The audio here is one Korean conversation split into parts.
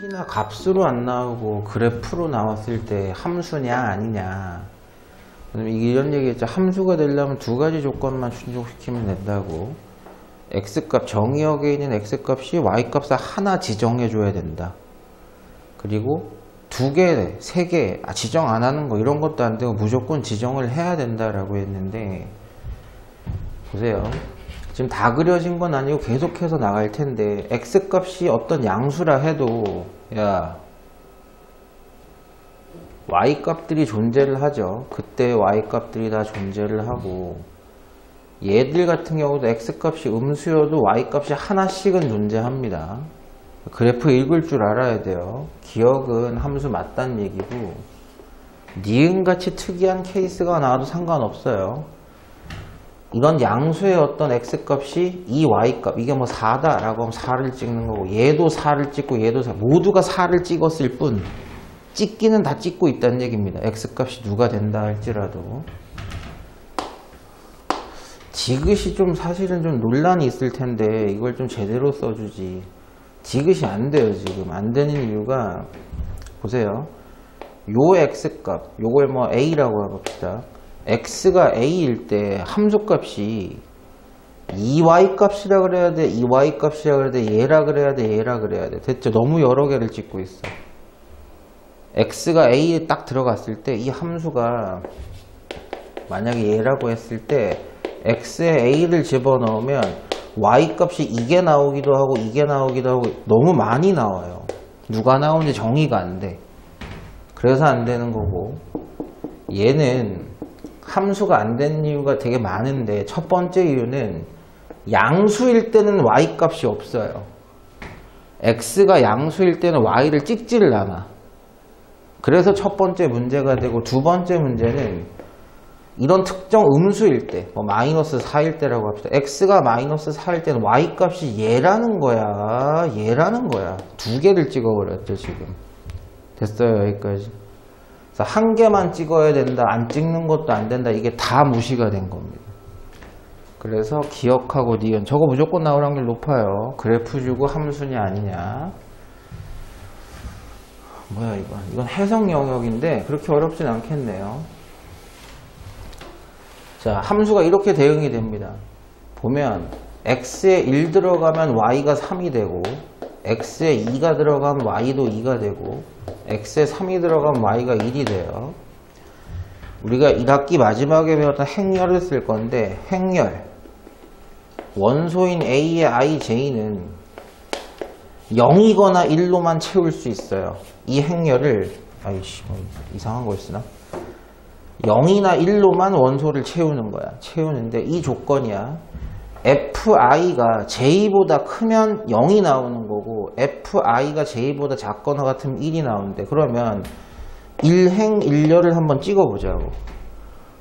이미지나 값으로 안 나오고 그래프로 나왔을 때 함수냐 아니냐. 이런 얘기했죠. 함수가 되려면 두 가지 조건만 충족시키면 된다고. x값, 정의역에 있는 x값이 y값을 하나 지정해 줘야 된다. 그리고 두 개, 세 개, 지정 안 하는 거 이런 것도 안 되고 무조건 지정을 해야 된다라고 했는데, 보세요. 지금 다 그려진 건 아니고 계속해서 나갈 텐데, x값이 어떤 양수라 해도 야 y값들이 존재를 하죠. 그때 y값들이 다 존재를 하고, 얘들 같은 경우도 x값이 음수여도 y값이 하나씩은 존재합니다. 그래프 읽을 줄 알아야 돼요. 기억은 함수 맞다는 얘기고, 니은같이 특이한 케이스가 나와도 상관없어요. 이건 양수의 어떤 x값이 이 y값, 이게 뭐 4다 라고 하면 4를 찍는 거고, 얘도 4를 찍고 얘도 4, 모두가 4를 찍었을 뿐 찍기는 다 찍고 있다는 얘기입니다. x값이 누가 된다 할지라도. 지그시 좀 사실은 좀 논란이 있을 텐데 이걸 좀 제대로 써주지. 지그시 안 돼요. 지금 안 되는 이유가, 보세요. 요 x값, 요걸 뭐 a라고 해봅시다. x가 a일 때 함수값이 2y 값이라 그래야 돼, 2y 값이라 그래야 돼, 얘라 그래야 돼, 얘라 그래야 돼. 됐죠? 너무 여러 개를 찍고 있어. x가 a에 딱 들어갔을 때 이 함수가 만약에 얘라고 했을 때 x에 a를 집어넣으면 y 값이 이게 나오기도 하고 이게 나오기도 하고 너무 많이 나와요. 누가 나오는지 정의가 안 돼. 그래서 안 되는 거고, 얘는 함수가 안 되는 이유가 되게 많은데, 첫 번째 이유는 양수일 때는 y 값이 없어요. x가 양수일 때는 y를 찍지를 않아. 그래서 첫 번째 문제가 되고, 두 번째 문제는 이런 특정 음수일 때, 뭐 마이너스 4일 때라고 합시다. x가 마이너스 4일 때는 y 값이 얘라는 거야. 얘라는 거야. 두 개를 찍어버렸죠 지금. 됐어요 여기까지. 그래서 한 개만 찍어야 된다, 안 찍는 것도 안 된다, 이게 다 무시가 된 겁니다. 그래서 기억하고 니은, 저거 무조건 나올 확률 높아요. 그래프 주고 함수냐 아니냐. 뭐야 이건 해석 영역인데 그렇게 어렵진 않겠네요. 자, 함수가 이렇게 대응이 됩니다. 보면 x에 1 들어가면 y가 3이 되고, x에 2가 들어가면 y도 2가 되고, x에 3이 들어가면 y가 1이 돼요. 우리가 1학기 마지막에 배웠던 행렬을 쓸 건데, 행렬 원소인 a의 ij는 0이거나 1로만 채울 수 있어요. 이 행렬을, 아이씨 뭐 이상한 거 있으나? 0이나 1로만 원소를 채우는 거야. 채우는데 이 조건이야. fi가 j보다 크면 0이 나오는 거고, fi가 j보다 작거나 같으면 1이 나오는데, 그러면 1행 1렬을 한번 찍어보자고.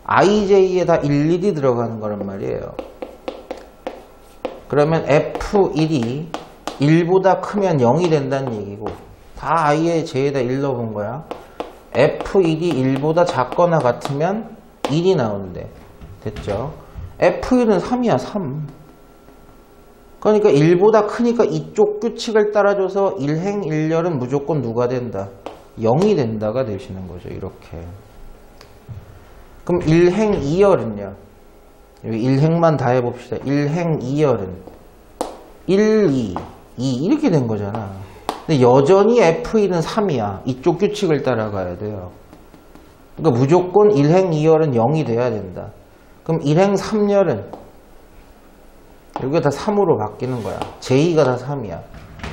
ij에다 일일이 들어가는 거란 말이에요. 그러면 f1이 1보다 크면 0이 된다는 얘기고, 다 i에 j에다 1 넣어본 거야. f1이 1보다 작거나 같으면 1이 나오는데, 됐죠? f1은 3이야 3. 그러니까 1보다 크니까 이쪽 규칙을 따라줘서 1행 1렬은 무조건 누가 된다? 0이 된다가 되시는 거죠. 이렇게. 그럼 1행 2열은요? 여기 1행만 다 해봅시다. 1행 2열은 1, 2 이렇게 된 거잖아. 근데 여전히 f1은 3이야. 이쪽 규칙을 따라가야 돼요. 그러니까 무조건 1행 2열은 0이 돼야 된다. 그럼 1행 3열은 여기가 다 3으로 바뀌는 거야. j가 다 3이야.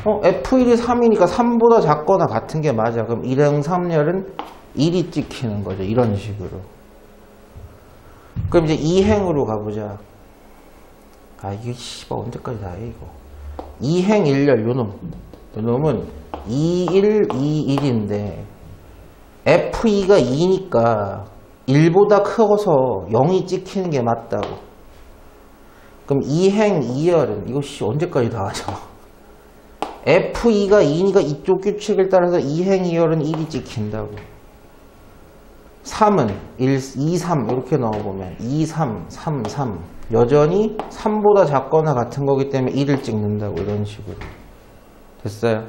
f1이 3이니까 3보다 작거나 같은 게 맞아. 그럼 1행 3열은 1이 찍히는 거죠. 이런 식으로. 그럼 이제 2행으로 가보자. 이게 씨발 언제까지 다 해 이거. 2행 1열 요놈은 2, 1, 2, 1인데 f2가 2니까 1보다 커서 0이 찍히는 게 맞다고. 그럼 2행 2열은 이거 언제까지 다 하죠? f2가 2니까 이쪽 규칙을 따라서 2행 2열은 1이 찍힌다고. 3은 1, 2, 3 이렇게 넣어보면 2, 3, 3, 3 여전히 3보다 작거나 같은 거기 때문에 1을 찍는다고. 이런 식으로. 됐어요?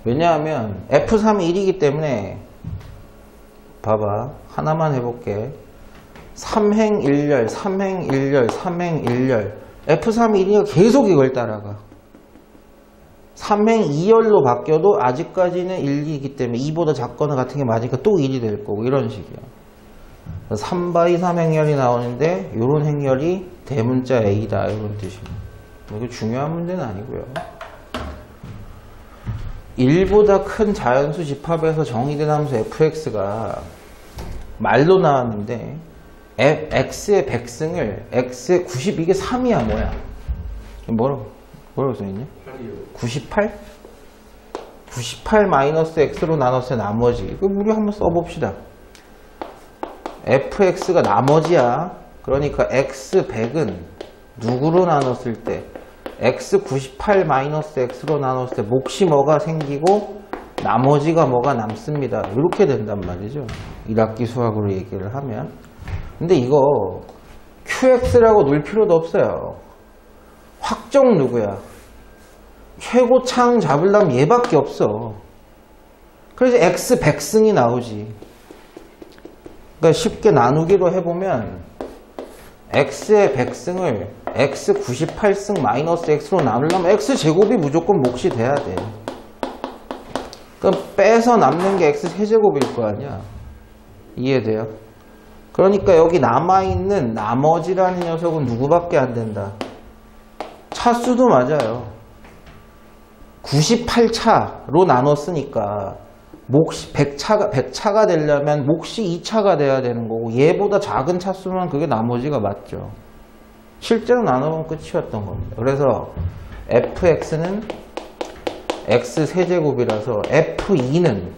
왜냐하면 F3이 1이기 때문에 봐봐. 하나만 해볼게. 3행 1열, 3행 1열, 3행 1열. F3이 1이니까 계속 이걸 따라가. 3행 2열로 바뀌어도 아직까지는 1이기 때문에 2보다 작거나 같은 게 맞으니까 또 1이 될 거고 이런 식이야. 3바이 3행열이 나오는데 이런 행열이 대문자 A다 이런 뜻입니다. 이거 중요한 문제는 아니고요. 1보다 큰 자연수 집합에서 정의된 함수 fx가 말로 나왔는데 x의 백승을 x의 90 이게 3이야 뭐야? 뭐라고 써있냐? 98? 98 마이너스 x로 나눴어요 나머지. 이거 우리 한번 써봅시다. fx가 나머지야. 그러니까 x 100은 누구로 나눴을 때 x 98 마이너스 x로 나눴을 때 몫이 뭐가 생기고 나머지가 뭐가 남습니다. 이렇게 된단 말이죠. 1학기 수학으로 얘기를 하면. 근데 이거 qx라고 넣을 필요도 없어요. 확정 누구야? 최고창 잡으려면 얘밖에 없어. 그래서 x 100승이 나오지. 그러니까 쉽게 나누기로 해보면 x의 100승을 x 98승 마이너스 x로 나누려면 x제곱이 무조건 몫이 돼야 돼. 그럼 빼서 남는 게 x 세제곱일 거 아니야. 이해돼요? 그러니까 여기 남아있는 나머지라는 녀석은 누구밖에 안 된다. 차수도 맞아요. 98차로 나눴으니까 몫이 100차가 되려면 몫이 2차가 돼야 되는 거고 얘보다 작은 차수면 그게 나머지가 맞죠. 실제로 나눠보면 끝이었던 겁니다. 그래서 fx는 x 세제곱이라서 f2는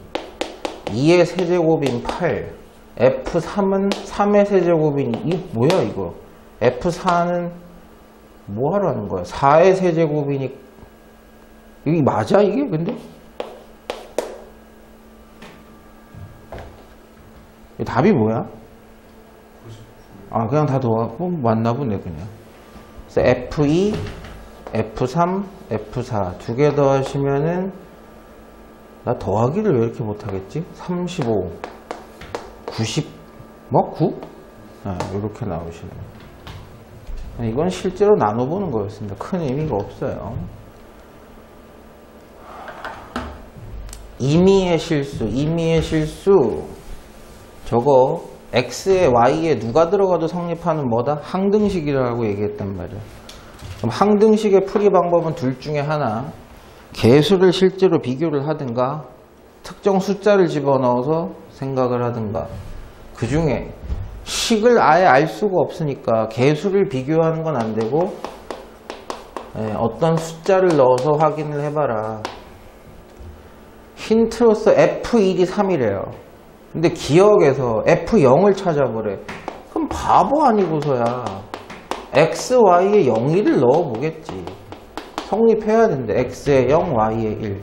2의 세제곱인 8 f3은 3의 세제곱인 이 뭐야 이거 f4는 뭐 하라는 거야 4의 세제곱이니 이게 맞아 이게 근데? 답이 뭐야? 아 그냥 다 더하고 맞나 보네 그냥. 그래서 F2, F3, F4 두 개 더하시면은 나 더하기를 왜 이렇게 못하겠지? 35, 90, 뭐 9? 아, 이렇게 나오시네요. 이건 실제로 나눠보는 거였습니다. 큰 의미가 없어요. 임의의 실수 저거 x에 y에 누가 들어가도 성립하는 뭐다? 항등식이라고 얘기했단 말이야. 그럼 항등식의 풀이 방법은 둘 중에 하나. 개수를 실제로 비교를 하든가 특정 숫자를 집어넣어서 생각을 하든가. 그 중에 식을 아예 알 수가 없으니까 개수를 비교하는 건 안 되고 어떤 숫자를 넣어서 확인을 해봐라. 힌트로서 F1이 3이래요. 근데 기억에서 F0을 찾아보래. 그럼 바보 아니고서야 X, Y에 0, 1을 넣어보겠지. 성립해야 된대. X에 0, Y에 1.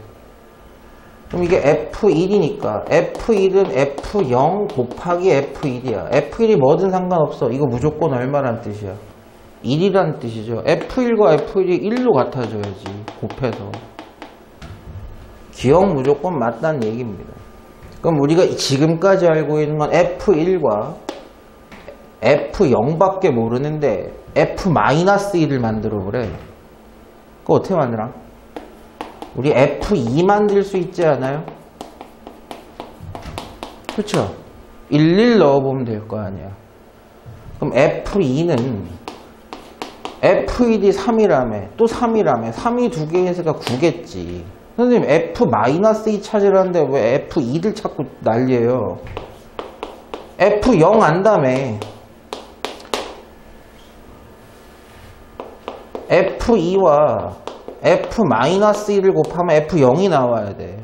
그럼 이게 F1이니까 F1은 F0 곱하기 F1이야. F1이 뭐든 상관없어. 이거 무조건 얼마란 뜻이야? 1이란 뜻이죠. F1과 F1이 1로 같아져야지. 곱해서. 기억 무조건 맞다는 얘기입니다. 그럼 우리가 지금까지 알고 있는 건 F1과 F0밖에 모르는데 F-1을 만들어 보래. 그거 어떻게 만들어? 우리 F2 만들 수 있지 않아요? 그렇죠? 11 넣어보면 될 거 아니야. 그럼 F2는 F1이 3이라며 또 3이라며 3이 두 개에서가 9겠지. 선생님 F-2 찾으라는데 왜 F2를 찾고 난리예요? F0 안다며. F2와 F-1을 곱하면 F0이 나와야 돼.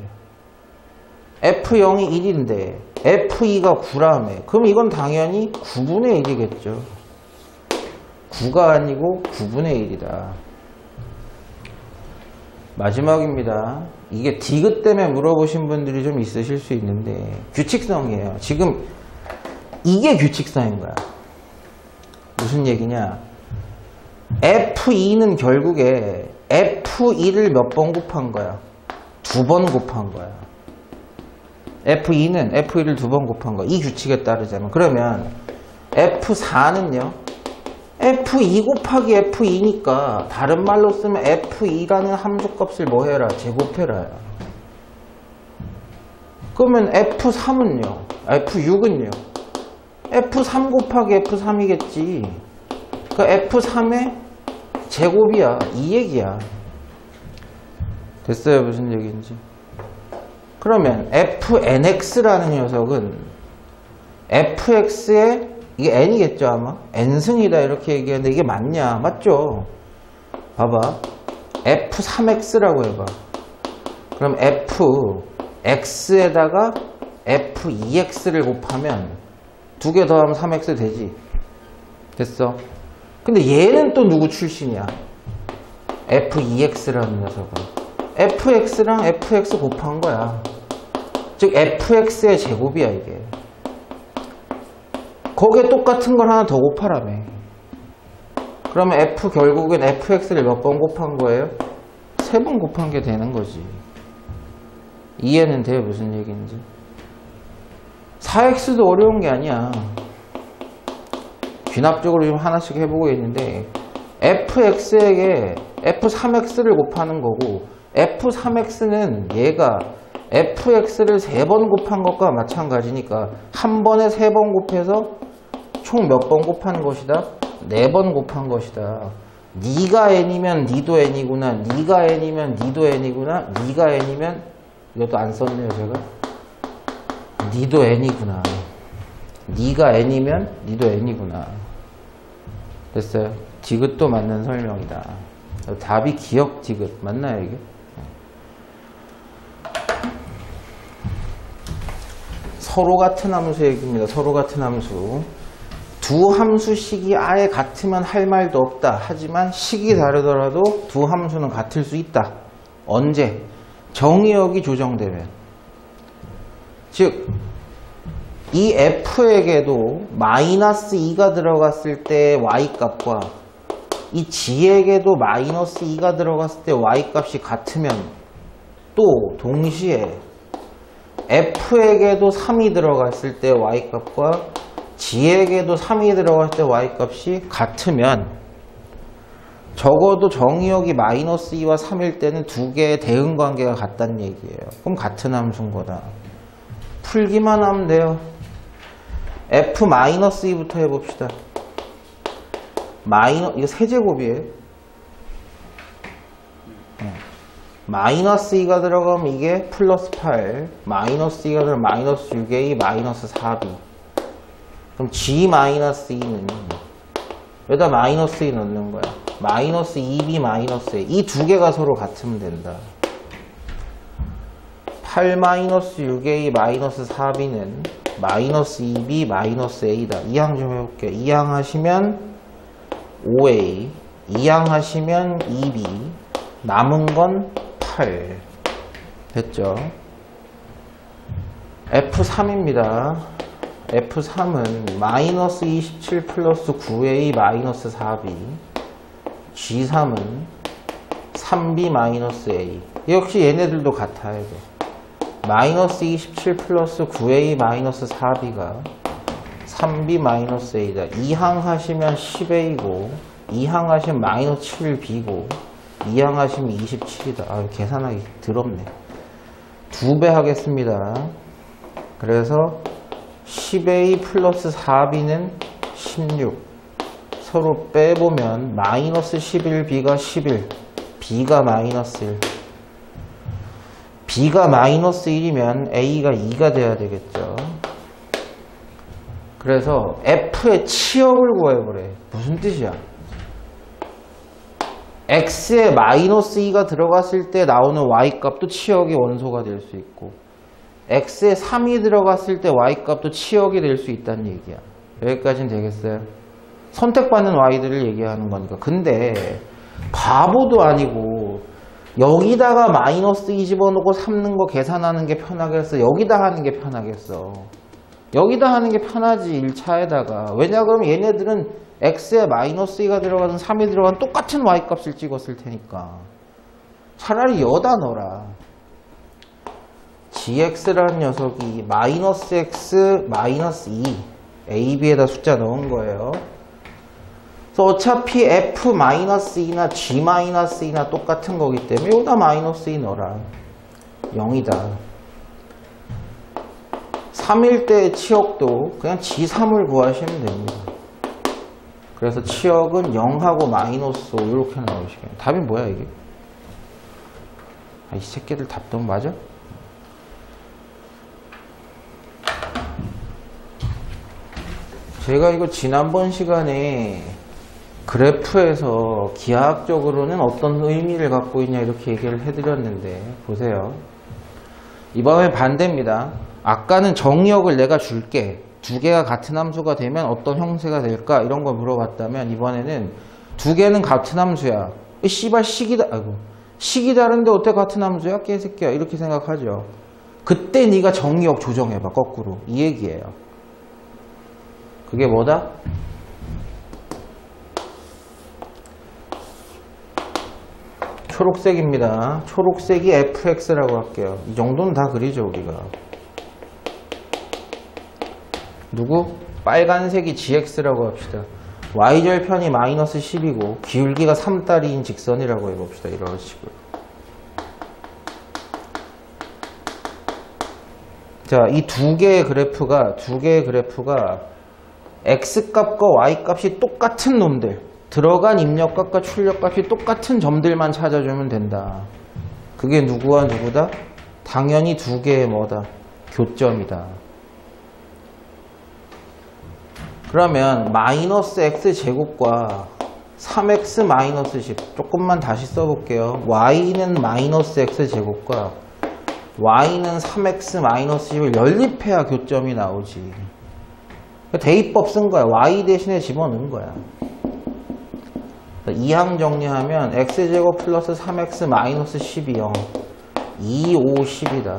F0이 1인데 F2가 9라며. 그럼 이건 당연히 9분의 1이겠죠. 9가 아니고 9분의 1이다. 마지막입니다. 이게 디귿 때문에 물어보신 분들이 좀 있으실 수 있는데 규칙성이에요. 지금 이게 규칙성인 거야. 무슨 얘기냐? F2는 결국에 F1을 몇 번 곱한 거야? 두 번 곱한 거야. F2는 F1을 두 번 곱한 거야. 이 규칙에 따르자면. 그러면 F4는요. F2 곱하기 F2니까 다른 말로 쓰면 F2라는 함수값을 뭐 해라? 제곱해라. 그러면 F3은요. F6은요. F3 곱하기 F3이겠지. 그 F3의 제곱이야. 이 얘기야. 됐어요? 무슨 얘기인지. 그러면 FNX라는 녀석은 FX의 이게 N이겠죠 아마? N승이다 이렇게 얘기하는데 이게 맞냐? 맞죠? 봐봐. F3X라고 해봐. 그럼 FX에다가 F2X를 곱하면 두 개 더하면 3X 되지. 됐어? 근데 얘는 또 누구 출신이야? F2X라는 녀석은 FX랑 FX 곱한 거야. 즉 FX의 제곱이야 이게. 거기에 똑같은 걸 하나 더 곱하라며. 그러면 F 결국엔 FX를 몇 번 곱한 거예요? 3번 곱한 게 되는 거지. 이해는 돼요? 무슨 얘기인지. 4X도 어려운 게 아니야. 귀납적으로 좀 하나씩 해보고 있는데 FX에게 F3X를 곱하는 거고 F3X는 얘가 FX를 3번 곱한 것과 마찬가지니까 한 번에 3번 곱해서 총 몇 번 곱한 것이다? 4번 곱한 것이다. 네가 N이면 니도 N이구나. 네가 N이면 니도 N이구나. 네가 N이면 이것도 안 썼네요 제가. 니도 N이구나. 네가 N이면 니도 N이구나. 됐어요? 디귿도 맞는 설명이다. 답이 기억 디귿 맞나요 이게? 서로 같은 함수 얘기입니다. 서로 같은 함수. 두 함수식이 아예 같으면 할 말도 없다. 하지만 식이 다르더라도 두 함수는 같을 수 있다. 언제? 정의역이 조정되면. 즉 이 F에게도 마이너스 2가 들어갔을 때 Y값과 이 G에게도 마이너스 2가 들어갔을 때 Y값이 같으면 또 동시에 F에게도 3이 들어갔을 때 Y값과 G에게도 3이 들어갔을 때 Y값이 같으면 적어도 정의역이 마이너스 2와 3일 때는 두 개의 대응관계가 같다는 얘기예요. 그럼 같은 함수인 거다. 풀기만 하면 돼요. F-2부터 해봅시다. 이거 세제곱이에요. 마이너스 2가 들어가면 이게 플러스 8, 마이너스 2가 들어가면 마이너스 6A, 마이너스 4B. 그럼 G-2는 여기다 마이너스 2 넣는 거야. 마이너스 2B, 마이너스 A. 이 두 개가 서로 같으면 된다. 8 마이너스 6A, 마이너스 4B는 마이너스 2B, 마이너스 A다. 이항 좀 해볼게요. 이항 하시면 5A, 이항 하시면 2B, 남은 건 8. 됐죠? F3입니다. F3은 마이너스 27 플러스 9A 마이너스 4B, G3은 3B 마이너스 A. 역시 얘네들도 같아야 돼. 마이너스 27 플러스 9A 마이너스 4B가 3B 마이너스 A다. 2항 하시면 10A고 2항 하시면 마이너스 7B고 2항 하시면 27이다. 아, 계산하기 더럽네. 2배 하겠습니다. 그래서 10A 플러스 4B는 16. 서로 빼보면 마이너스 11B가 11. B가 마이너스 1. B가 마이너스 1이면 A가 2가 돼야 되겠죠. 그래서 F의 치역을 구해보래. 무슨 뜻이야? X에 마이너스 2가 들어갔을 때 나오는 Y값도 치역의 원소가 될 수 있고 X에 3이 들어갔을 때 Y값도 치역이 될 수 있다는 얘기야. 여기까지는 되겠어요? 선택받는 Y들을 얘기하는 거니까. 근데 바보도 아니고 여기다가 마이너스 2 집어넣고 3 넣은 거 계산하는 게 편하겠어? 여기다 하는 게 편하겠어? 여기다 하는 게 편하지 1차에다가. 왜냐 그러면 얘네들은 X에 마이너스 2가 들어가든 3이 들어가든 똑같은 Y값을 찍었을 테니까. 차라리 여다 넣어라. gx라는 녀석이 마이너스 x 마이너스 2 a, b에다 숫자 넣은 거예요. 그래서 어차피 f 마이너스 2나 g 마이너스 2나 똑같은 거기 때문에 여기다 마이너스 2 넣어라. 0이다. 3일 때의 치역도 그냥 g3을 구하시면 됩니다. 그래서 치역은 0하고 마이너스 5 이렇게 나오시겠네요. 답이 뭐야 이게? 이 새끼들 답 너무 맞아? 제가 이거 지난번 시간에 그래프에서 기하학적으로는 어떤 의미를 갖고 있냐 이렇게 얘기를 해드렸는데 보세요. 이번엔 반대입니다. 아까는 정의역을 내가 줄게. 두 개가 같은 함수가 되면 어떤 형태가 될까? 이런 걸 물어봤다면 이번에는 두 개는 같은 함수야. 씨발 식이다. 아이고. 식이 다른데 어떻게 같은 함수야? 개새끼야. 이렇게 생각하죠. 그때 네가 정의역 조정해봐. 거꾸로. 이 얘기예요. 그게 뭐다? 초록색입니다. 초록색이 fx라고 할게요. 이 정도는 다 그리죠 우리가. 누구? 빨간색이 gx라고 합시다. y절편이 마이너스 10이고 기울기가 3다리인 직선이라고 해봅시다. 이런 식으로. 자, 이 두 개의 그래프가 x값과 y값이 똑같은 놈들, 들어간 입력값과 출력값이 똑같은 점들만 찾아주면 된다. 그게 누구와 누구다? 당연히 두 개의 뭐다? 교점이다. 그러면 마이너스 x제곱과 3x 마이너스 10 조금만 다시 써볼게요. y는 마이너스 x제곱과 y는 3x 마이너스 10을 연립해야 교점이 나오지. 대입법 쓴 거야. y 대신에 집어넣은 거야. 2항 정리하면 x제곱 플러스 3x 마이너스 10이 0 2, 5, 10이다.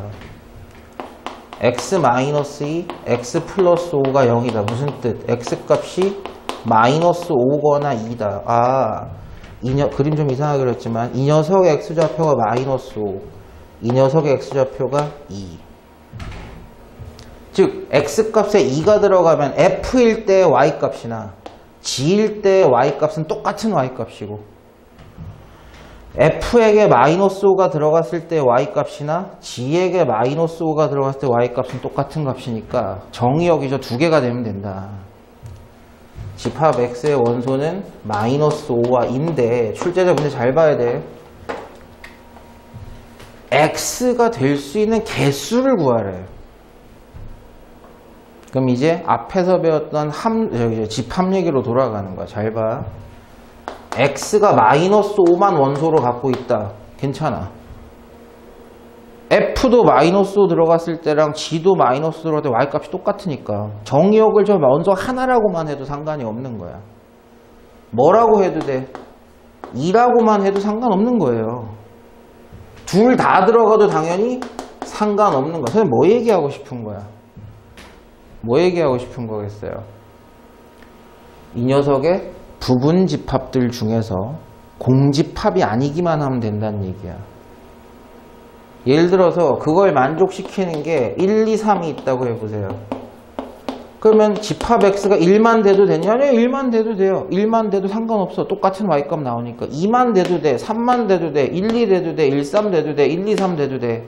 x 마이너스 2, x 플러스 5가 0이다. 무슨 뜻? x값이 마이너스 5거나 2다. 그림 좀 이상하게 그렸지만 이 녀석의 x좌표가 마이너스 5, 이 녀석의 x좌표가 2. 즉 x값에 2가 들어가면 f일 때 y값이나 g일 때 y값은 똑같은 y값이고 f에게 마이너스 5가 들어갔을 때 y값이나 g에게 마이너스 5가 들어갔을 때 y값은 똑같은 값이니까 정의역이죠. 두 개가 되면 된다. 집합 x의 원소는 마이너스 5와 2인데 출제자 문제 잘 봐야 돼. x가 될 수 있는 개수를 구하래요. 그럼 이제 앞에서 배웠던 집합 얘기로 돌아가는 거야. 잘 봐. x가 마이너스 5만 원소로 갖고 있다. 괜찮아. f도 마이너스 5 들어갔을 때랑 g도 마이너스 들어갈 때 y값이 똑같으니까 정의역을 저 원소 하나라고만 해도 상관이 없는 거야. 뭐라고 해도 돼? 2라고만 해도 상관없는 거예요. 둘 다 들어가도 당연히 상관없는 거야. 선생님 뭐 얘기하고 싶은 거야? 뭐 얘기하고 싶은 거겠어요? 이 녀석의 부분 집합들 중에서 공집합이 아니기만 하면 된다는 얘기야. 예를 들어서 그걸 만족시키는 게 1, 2, 3이 있다고 해보세요. 그러면 집합 x가 1만 돼도 되냐? 네, 1만 돼도 돼요. 1만 돼도 상관없어. 똑같은 y값 나오니까. 2만 돼도 돼. 3만 돼도 돼. 1, 2 돼도 돼. 1, 3 돼도 돼. 1, 2, 3 돼도 돼.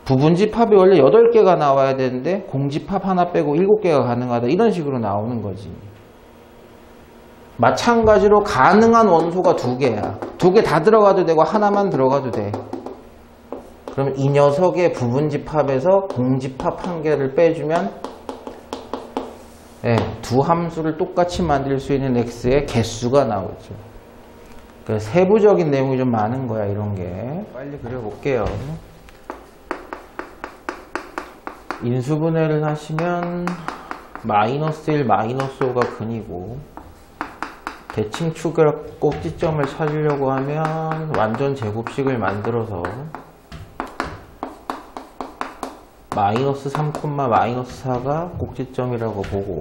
부분집합이 원래 8개가 나와야 되는데 공집합 하나 빼고 7개가 가능하다. 이런 식으로 나오는 거지. 마찬가지로 가능한 원소가 2개야. 2개 다 들어가도 되고 하나만 들어가도 돼. 그럼 이 녀석의 부분집합에서 공집합 1개를 빼주면 두 함수를 똑같이 만들 수 있는 x의 개수가 나오죠. 그래서 세부적인 내용이 좀 많은 거야. 이런 게. 빨리 그려볼게요. 인수분해를 하시면 마이너스 1, 마이너스 5가 근이고 대칭축의 꼭지점을 찾으려고 하면 완전 제곱식을 만들어서 마이너스 3, 마이너스 4가 꼭지점이라고 보고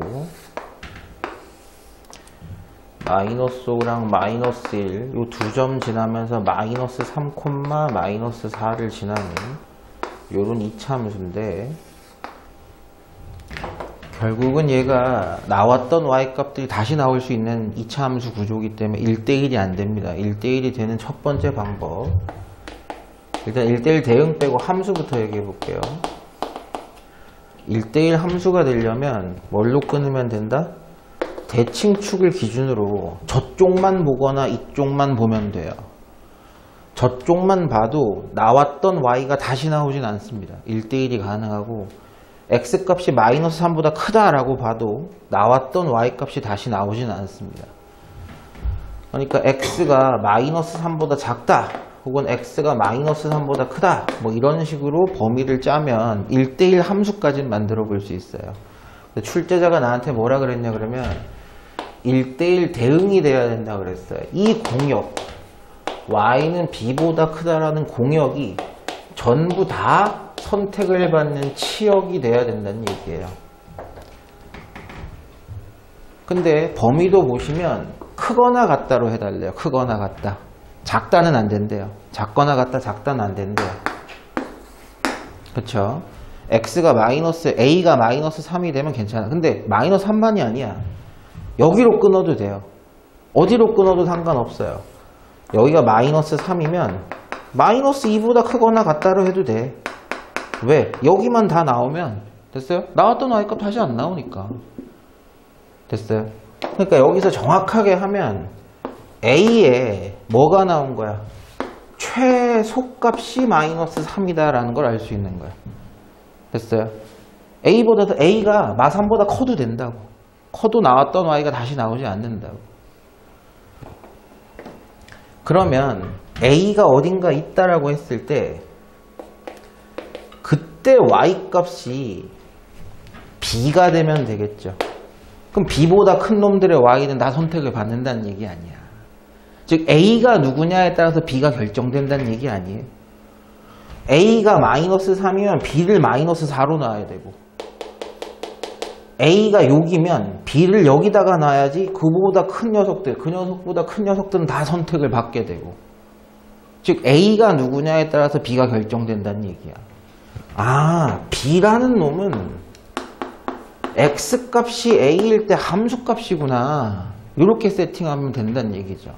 마이너스 5랑 마이너스 1 이 두 점 지나면서 마이너스 3, 마이너스 4를 지나는 요런 이차함수인데 결국은 얘가 나왔던 y값들이 다시 나올 수 있는 이차함수 구조이기 때문에 1대1이 안 됩니다. 1대1이 되는 첫 번째 방법. 일단 1대1 대응 빼고 함수부터 얘기해 볼게요. 1대1 함수가 되려면 뭘로 끊으면 된다? 대칭축을 기준으로 저쪽만 보거나 이쪽만 보면 돼요. 저쪽만 봐도 나왔던 y가 다시 나오진 않습니다. 1대1이 가능하고 x값이 마이너스 3보다 크다라고 봐도 나왔던 y값이 다시 나오진 않습니다. 그러니까 x가 마이너스 3보다 작다 혹은 x가 마이너스 3보다 크다 뭐 이런 식으로 범위를 짜면 1대1 함수까지는 만들어 볼 수 있어요. 근데 출제자가 나한테 뭐라 그랬냐 그러면 1대1 대응이 돼야 된다 그랬어요. 이 공역 y는 b보다 크다라는 공역이 전부 다 선택을 받는 치역이 돼야 된다는 얘기예요. 근데 범위도 보시면 크거나 같다로 해달래요. 크거나 같다. 작다는 안 된대요. 작거나 같다, 작다는 안 된대요. 그쵸? x가 마이너스, a가 마이너스 3이 되면 괜찮아. 근데 마이너스 3만이 아니야. 여기로 끊어도 돼요. 어디로 끊어도 상관없어요. 여기가 마이너스 3이면 마이너스 2보다 크거나 같다로 해도 돼. 왜? 여기만 다 나오면 됐어요? 나왔던 y값 다시 안 나오니까. 됐어요? 그러니까 여기서 정확하게 하면 a에 뭐가 나온 거야? 최소값이 마이너스 3이다 라는 걸 알 수 있는 거야. 됐어요? a가 마3보다 커도 된다고. 커도 나왔던 y가 다시 나오지 않는다고. 그러면 a가 어딘가 있다라고 했을 때 그때 y값이 b가 되면 되겠죠. 그럼 b보다 큰 놈들의 y는 다 선택을 받는다는 얘기 아니야. 즉 a가 누구냐에 따라서 b가 결정된다는 얘기 아니에요. a가 마이너스 3이면 b를 마이너스 4로 놔야 되고 a가 여기면 b를 여기다가 놔야지 그보다 큰 녀석들, 그 녀석보다 큰 녀석들은 다 선택을 받게 되고 즉 a가 누구냐에 따라서 b가 결정된다는 얘기야. 아, b라는 놈은 x값이 a일 때 함수값이구나. 이렇게 세팅하면 된다는 얘기죠.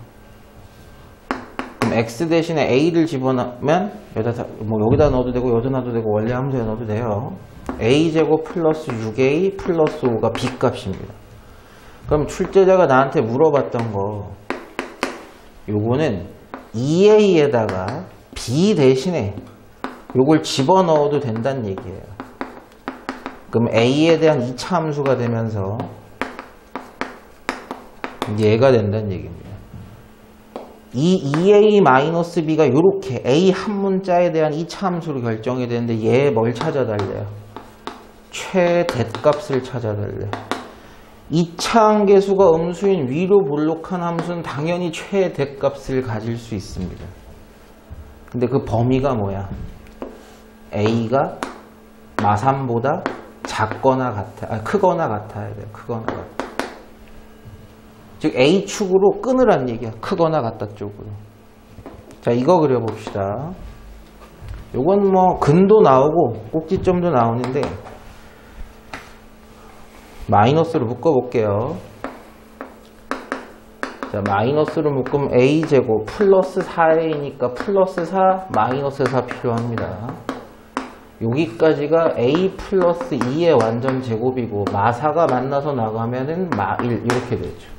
그럼 x 대신에 a를 집어넣으면 여기다 넣어도 되고 여기다 넣어도 되고 원래 함수에 넣어도 돼요. a제곱 플러스 6a 플러스 5가 b값입니다. 그럼 출제자가 나한테 물어봤던 거 요거는 2a에다가 b 대신에 요걸 집어넣어도 된다는 얘기예요. 그럼 a에 대한 2차 함수가 되면서 얘가 된다는 얘기입니다. 이 2a-b가 요렇게 a 한 문자에 대한 2차 함수로 결정이 되는데 얘 뭘 찾아달래요? 최대값을 찾아달래. 2차 함계수가 음수인 위로 볼록한 함수는 당연히 최대값을 가질 수 있습니다. 근데 그 범위가 뭐야? a가 마3보다 작거나 같아, 크거나 같아야 돼요. 크거나 같아. 즉 A축으로 끊으란 얘기야. 크거나 같다 쪽으로. 자, 이거 그려봅시다. 요건 뭐 근도 나오고 꼭지점도 나오는데 마이너스로 묶어볼게요. 자, 마이너스로 묶으면 A제곱 플러스 4A니까 플러스 4 마이너스 4 필요합니다. 여기까지가 A 플러스 2의 완전 제곱이고 마4가 만나서 나가면은 마1 이렇게 되죠.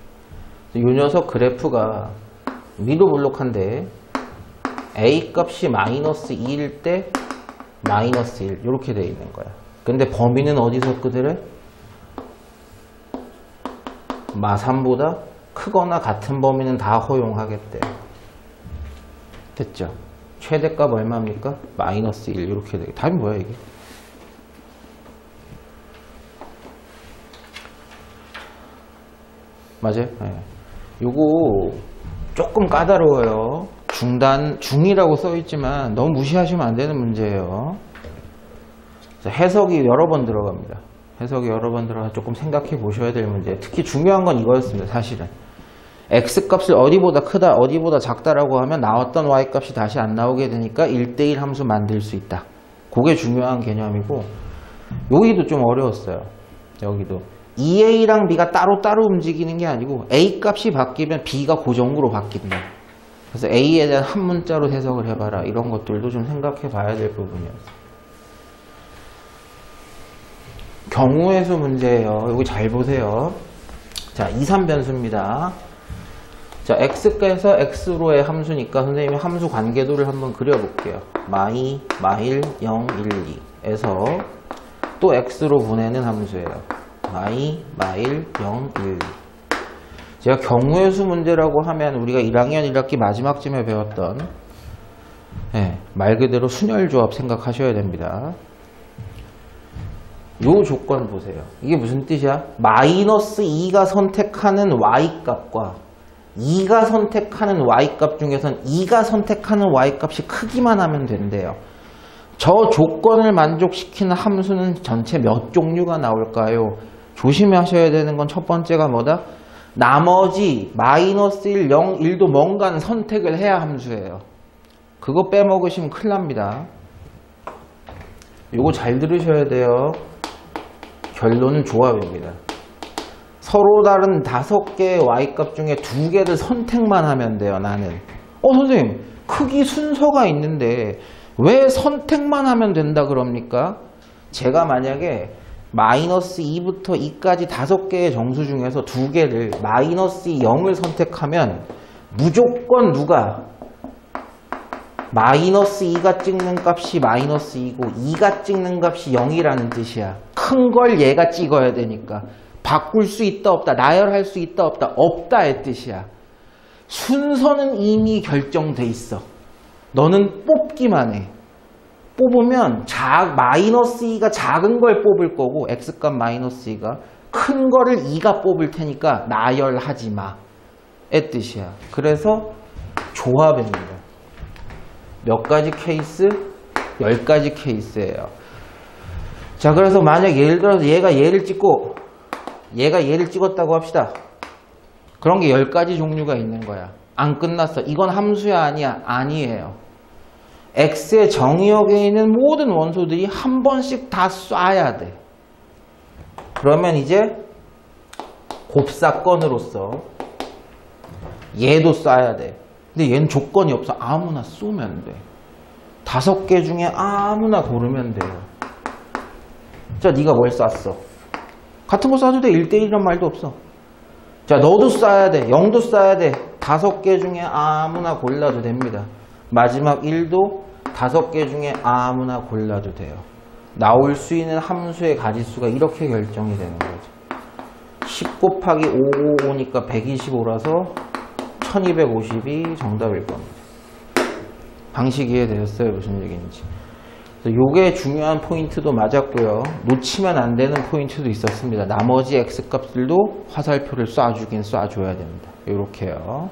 이 녀석 그래프가 위로 볼록한데 A 값이 마이너스 2일 때 마이너스 1 이렇게 되어 있는 거야. 근데 범위는 어디서 끄드래? 마3보다 크거나 같은 범위는 다 허용하겠대. 됐죠? 최대값 얼마입니까? 마이너스 1 이렇게 되게. 답이 뭐야 이게? 맞아요? 네. 요거 조금 까다로워요. 중이라고 써있지만 너무 무시하시면 안 되는 문제예요. 자, 해석이 여러 번 들어갑니다. 해석이 여러 번 들어가 조금 생각해 보셔야 될 문제. 특히 중요한 건 이거였습니다. 사실은 x값을 어디보다 크다 어디보다 작다라고 하면 나왔던 y값이 다시 안 나오게 되니까 1대1 함수 만들 수 있다. 그게 중요한 개념이고, 여기도 좀 어려웠어요. 여기도 2a랑 b가 따로따로 움직이는 게 아니고 a 값이 바뀌면 b가 고정으로 바뀐다. 그래서 a에 대한 한 문자로 해석을 해봐라. 이런 것들도 좀 생각해 봐야 될 부분이었어요. 경우의 수 문제예요. 여기 잘 보세요. 자, 2, 3변수입니다. 자, x에서 x로의 함수니까 선생님이 함수 관계도를 한번 그려볼게요. 마이, 마일, 0, 1, 2에서 또 x로 보내는 함수예요. 마이, 마일, 0, 1, 2. 제가 경우의 수 문제라고 하면 우리가 1학년 1학기 마지막쯤에 배웠던 말 그대로 순열조합 생각하셔야 됩니다. 요 조건 보세요. 이게 무슨 뜻이야? 마이너스 2가 선택하는 y값과 2가 선택하는 y값 중에선 2가 선택하는 y값이 크기만 하면 된대요. 저 조건을 만족시키는 함수는 전체 몇 종류가 나올까요? 조심하셔야 되는 건 첫 번째가 뭐다? 나머지 마이너스 1, 0, 1도 뭔가는 선택을 해야 함수예요. 그거 빼먹으시면 큰일 납니다. 요거 잘 들으셔야 돼요. 결론은 조합입니다. 서로 다른 5개의 y값 중에 2개를 선택만 하면 돼요. 나는 선생님 크기 순서가 있는데 왜 선택만 하면 된다 그럽니까? 제가 만약에 마이너스 2부터 2까지 5개의 정수 중에서 2개를 마이너스 0을 선택하면 무조건 누가 마이너스 2가 찍는 값이 마이너스 2고 2가 찍는 값이 0이라는 뜻이야. 큰 걸 얘가 찍어야 되니까. 바꿀 수 있다 없다, 나열할 수 있다 없다, 없다의 뜻이야. 순서는 이미 결정돼 있어. 너는 뽑기만 해. 뽑으면 마이너스 2가 작은 걸 뽑을 거고 x값 마이너스 2가 큰 거를 2가 뽑을 테니까 나열하지 마의 뜻이야. 그래서 조합입니다. 몇 가지 케이스? 10가지 케이스예요. 자, 그래서 만약 예를 들어서 얘가 얘를 찍고 얘가 얘를 찍었다고 합시다. 그런 게 10가지 종류가 있는 거야. 안 끝났어. 이건 함수야 아니야? 아니에요. x의 정의역에 있는 모든 원소들이 한 번씩 다 쏴야 돼. 그러면 이제 곱사건으로서 얘도 쏴야 돼. 근데 얘는 조건이 없어. 아무나 쏘면 돼. 5개 중에 아무나 고르면 돼요. 자, 네가 뭘 쐈어? 같은 거 쏴도 돼. 1대1이란 말도 없어. 자, 너도 쏴야 돼. 0도 쏴야 돼. 5개 중에 아무나 골라도 됩니다. 마지막 1도 5개 중에 아무나 골라도 돼요. 나올 수 있는 함수의 가지수가 이렇게 결정이 되는 거죠. 10 곱하기 5니까 125라서 1250이 정답일 겁니다. 방식 이해되셨어요? 무슨 얘기인지. 요게 중요한 포인트도 맞았고요. 놓치면 안 되는 포인트도 있었습니다. 나머지 x값들도 화살표를 쏴주긴 쏴줘야 됩니다. 요렇게요.